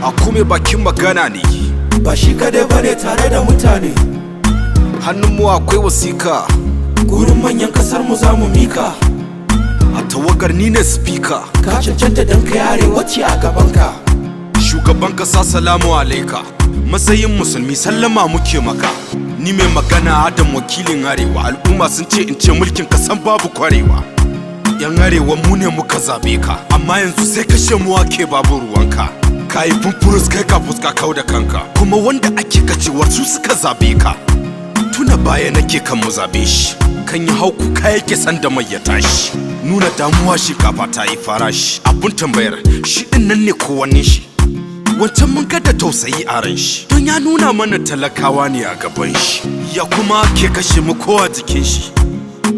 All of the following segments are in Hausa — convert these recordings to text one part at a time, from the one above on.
a kuma bakin magana ne, ba shi kadai bane tare da mutane. hannun mu akwai wasika, gurin manyan kasar mu za mu mika. a tawagar ni ne speaker, Ka cancanta dan kai arewaci a gabanka. shugaban kasa salamu alaika, matsayin musulmi sallama muke maka. Ni mai magana Adam wakilin arewa, al'umma sun ce in ce mulkin kasan babu kwarewa. Yan arewa mu ne muka zabe ka, amma yanzu sai kashe mu ake babu ruwanka. Ka yi fumfurus kai ka fuska kau da kanka, kuma wanda ake kacewar su suka zabe ka. Tuna baya nake kan mu zabe shi, kan yi hauku ka yake san da mai ya tashi. Nuna damuwa shi kafa ta yi farashi, abun tambayar shi din nan ne kowanne shi. Wancan mun ga da tausayi a ran shi, don ya nuna mana talakawa ne a gaban shi, ya kuma ke kashe mu kowa jikin shi.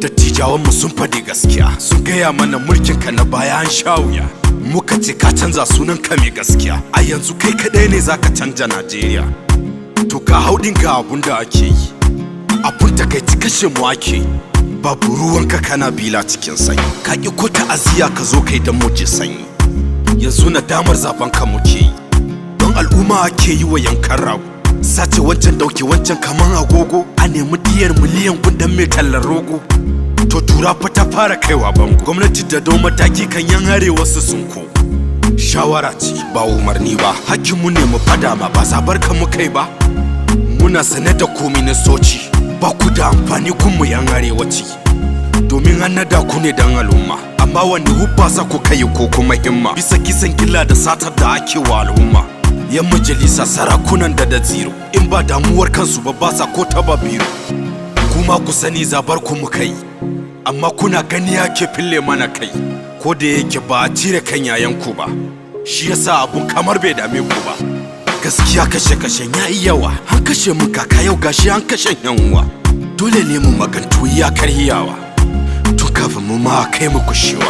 Dattijawan mu sun faɗi gaskiya, sun gaya mana mulkin ka na baya an sha wuya. Muka ce ka canza sunan ka mai gaskiya, a yanzu kai kadai ne zaka canja Najeriya. To ka haudin ga abun da ake yi, abun takaici kashe mu ake yi. Babu ruwanka kana bila cikin sanyi, ka ki ko ta'aziyya ka zo kai da muje sanyi. Yanzu nadamar zaben ka muke yi, don al'umma ake yi wa yankan rago. Sace wancan dauke wancan kaman agogo, a nemi diyar miliyan gundan mai tallar rogo. To tura fa ta fara kaiwa bango, gwamnati da dau mataki kan yan arewa su sunko. Shawara ce ba umarni ba, hakkinmu ne mu fada ma ba zabar kan mu kai ba. Muna sane da ku ministoci, ba ku da amfani kunmu yan arewaci, domin an nada ku ne dan al'umma, amma wani hubbasa ku kai ko kuma himma, bisa kisan gilla da satar da ake wa al'umma. Yan majalisa sarakunan da zero, in ba damuwar kansu ba sa ko taba biro. Kuma ku sani zabar ku mu kai, amma kuna gani yake fille mana kai, ko da yake ba a cire kan yayanku ba, shi yasa abun kamar bai dame ku ba. Gaskiya kashe-kashen ya yi yawa, an kashe mu kaka yau gashi an kashe yanwa. Dole ne mu magantu iyakar hiyawa, tun kafin mu ma kai mu kushewa.